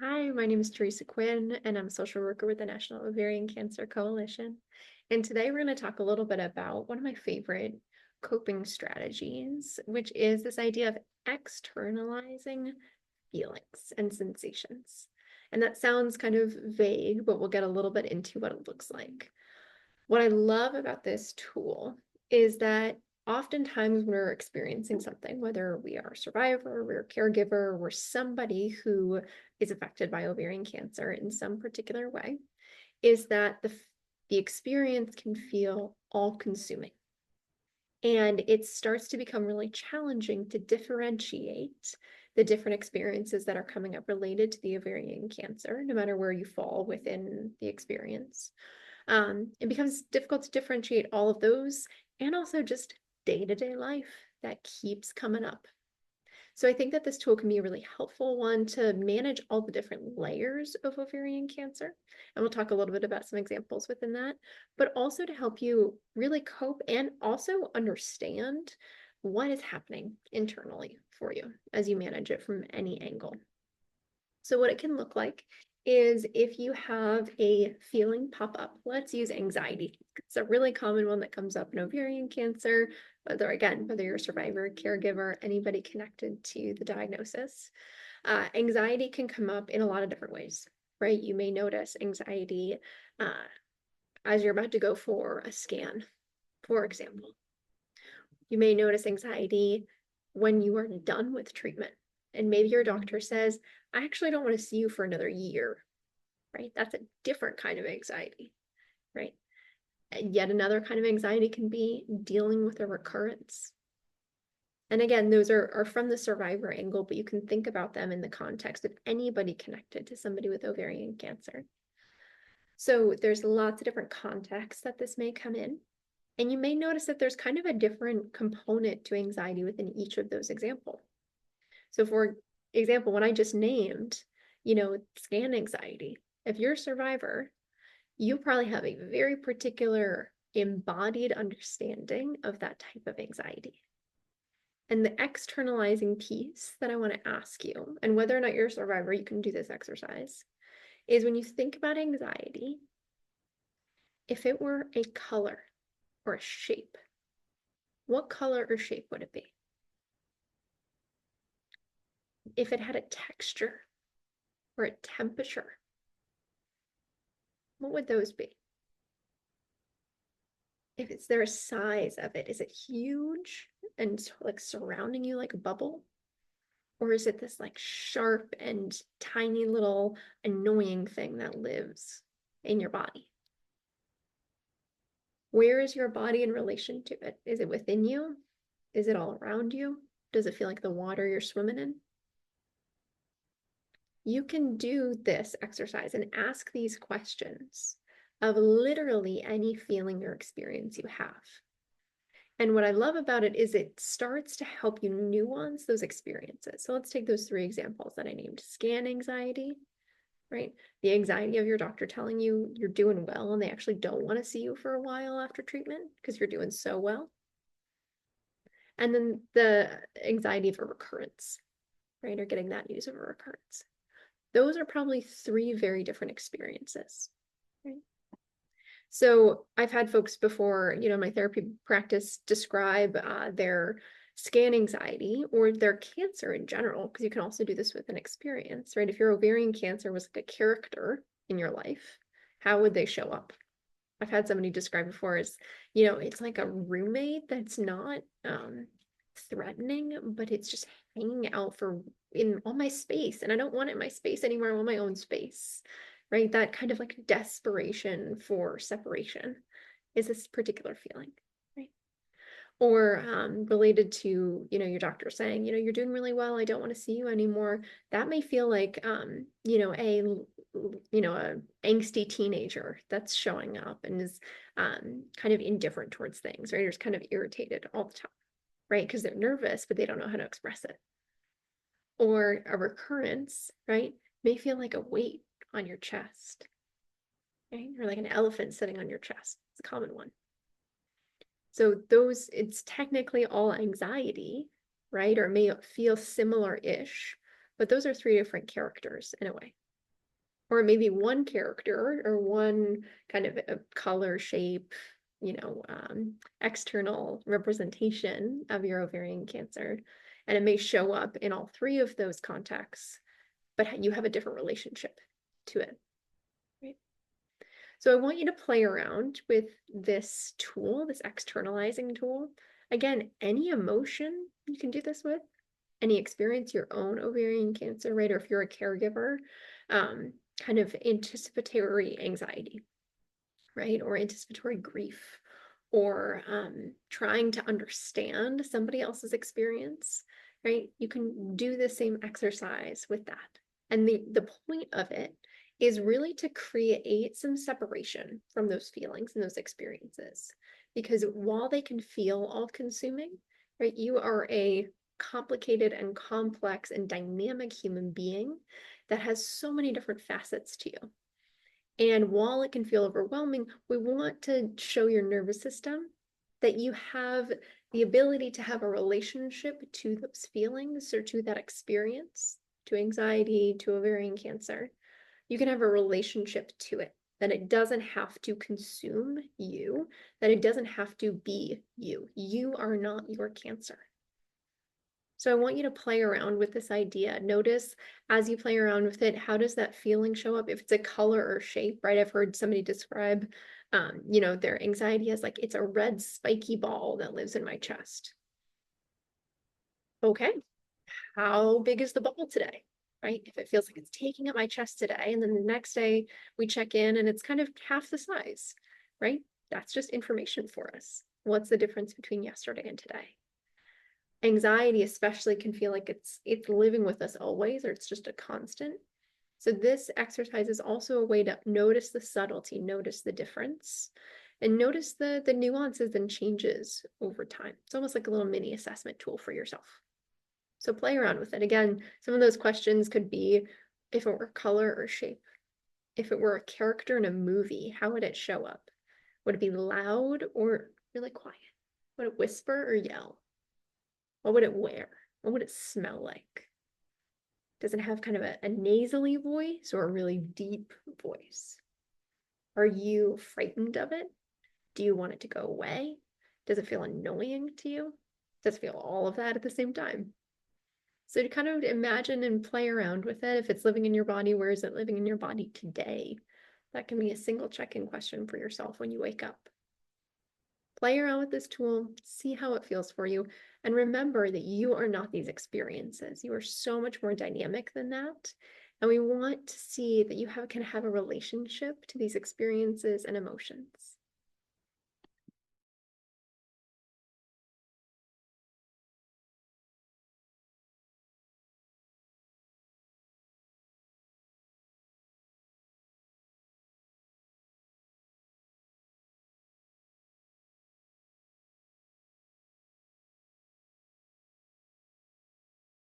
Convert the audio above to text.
Hi, my name is Teresa Quinn, and I'm a social worker with the National Ovarian Cancer Coalition. And today we're going to talk a little bit about one of my favorite coping strategies, which is this idea of externalizing feelings and sensations. And that sounds kind of vague, but we'll get a little bit into what it looks like. What I love about this tool is that oftentimes when we're experiencing something, whether we are a survivor, we're a caregiver, we're somebody who is affected by ovarian cancer in some particular way, is that the experience can feel all-consuming. And it starts to become really challenging to differentiate the different experiences that are coming up related to the ovarian cancer, no matter where you fall within the experience. It becomes difficult to differentiate all of those and also just day-to-day life that keeps coming up. So I think that this tool can be a really helpful one to manage all the different layers of ovarian cancer. And we'll talk a little bit about some examples within that, but also to help you really cope and also understand what is happening internally for you as you manage it from any angle. So what it can look like is if you have a feeling pop up, let's use anxiety. It's a really common one that comes up in ovarian cancer, whether you're a survivor, caregiver, anybody connected to the diagnosis. Anxiety can come up in a lot of different ways, right? You may notice anxiety as you're about to go for a scan, for example. You may notice anxiety when you are done with treatment. And maybe your doctor says, I actually don't want to see you for another year, right? That's a different kind of anxiety, right? And yet another kind of anxiety can be dealing with a recurrence. And again, those are from the survivor angle, but you can think about them in the context of anybody connected to somebody with ovarian cancer. So there's lots of different contexts that this may come in. And you may notice that there's kind of a different component to anxiety within each of those examples. So for example, when I just named, scan anxiety, if you're a survivor, you probably have a very particular embodied understanding of that type of anxiety. And the externalizing piece that I want to ask you, and whether or not you're a survivor, you can do this exercise, is when you think about anxiety, if it were a color or a shape, what color or shape would it be? If it had a texture or a temperature, what would those be? If it's there a size of it, is it huge and like surrounding you like a bubble? Or is it this like sharp and tiny little annoying thing that lives in your body? Where is your body in relation to it? Is it within you? Is it all around you? Does it feel like the water you're swimming in? You can do this exercise and ask these questions of literally any feeling or experience you have. And what I love about it is it starts to help you nuance those experiences. So let's take those three examples that I named. Scan anxiety, right? The anxiety of your doctor telling you you're doing well and they actually don't want to see you for a while after treatment because you're doing so well. And then the anxiety of a recurrence, right? Or getting that news of a recurrence. Those are probably three very different experiences, right? So I've had folks before, in my therapy practice describe their scan anxiety or their cancer in general, because you can also do this with an experience, right? If your ovarian cancer was like a character in your life, how would they show up? I've had somebody describe before as, it's like a roommate that's not threatening, but it's just hanging out in all my space, and I don't want it in my space anymore. I want my own space, right? That kind of like desperation for separation is this particular feeling, right? Or related to, your doctor saying, you're doing really well. I don't want to see you anymore. That may feel like, a angsty teenager that's showing up and is kind of indifferent towards things, right? Or is kind of irritated all the time, right? Because they're nervous, but they don't know how to express it. Or a recurrence, right? May feel like a weight on your chest, right? Or like an elephant sitting on your chest. It's a common one. So it's technically all anxiety, right? Or it may feel similar-ish, but those are three different characters in a way. or maybe one character or one kind of a color, shape, external representation of your ovarian cancer. And it may show up in all three of those contexts, but you have a different relationship to it. Right? So I want you to play around with this tool, this externalizing tool. Again, any emotion you can do this with, any experience your own ovarian cancer, right? Or if you're a caregiver, kind of anticipatory anxiety, right? Or anticipatory grief, or trying to understand somebody else's experience, right? You can do the same exercise with that. And the point of it is really to create some separation from those feelings and those experiences. Because while they can feel all-consuming, right, you are a complicated and complex and dynamic human being that has so many different facets to you. And while it can feel overwhelming, we want to show your nervous system that you have the ability to have a relationship to those feelings or to that experience, to anxiety, to ovarian cancer. You can have a relationship to it, that it doesn't have to consume you, that it doesn't have to be you. You are not your cancer. So I want you to play around with this idea. Notice as you play around with it, how does that feeling show up? If it's a color or shape, right? I've heard somebody describe, their anxiety as like, it's a red spiky ball that lives in my chest. Okay, how big is the ball today, right? If it feels like it's taking up my chest today, and then the next day we check in and it's kind of half the size, right? That's just information for us. What's the difference between yesterday and today? Anxiety especially can feel like it's living with us always, or it's just a constant. So this exercise is also a way to notice the subtlety, notice the difference, and notice the nuances and changes over time. It's almost like a little mini assessment tool for yourself. So play around with it. Again, some of those questions could be, if it were color or shape, if it were a character in a movie, how would it show up? Would it be loud or really quiet? Would it whisper or yell? What would it wear? What would it smell like? Does it have kind of a nasally voice or a really deep voice? Are you frightened of it? Do you want it to go away? Does it feel annoying to you? Does it feel all of that at the same time? So to kind of imagine and play around with it. If it's living in your body, where is it living in your body today? That can be a single check-in question for yourself when you wake up. Play around with this tool, see how it feels for you, and remember that you are not these experiences. You are so much more dynamic than that. And we want to see that you can have a relationship to these experiences and emotions.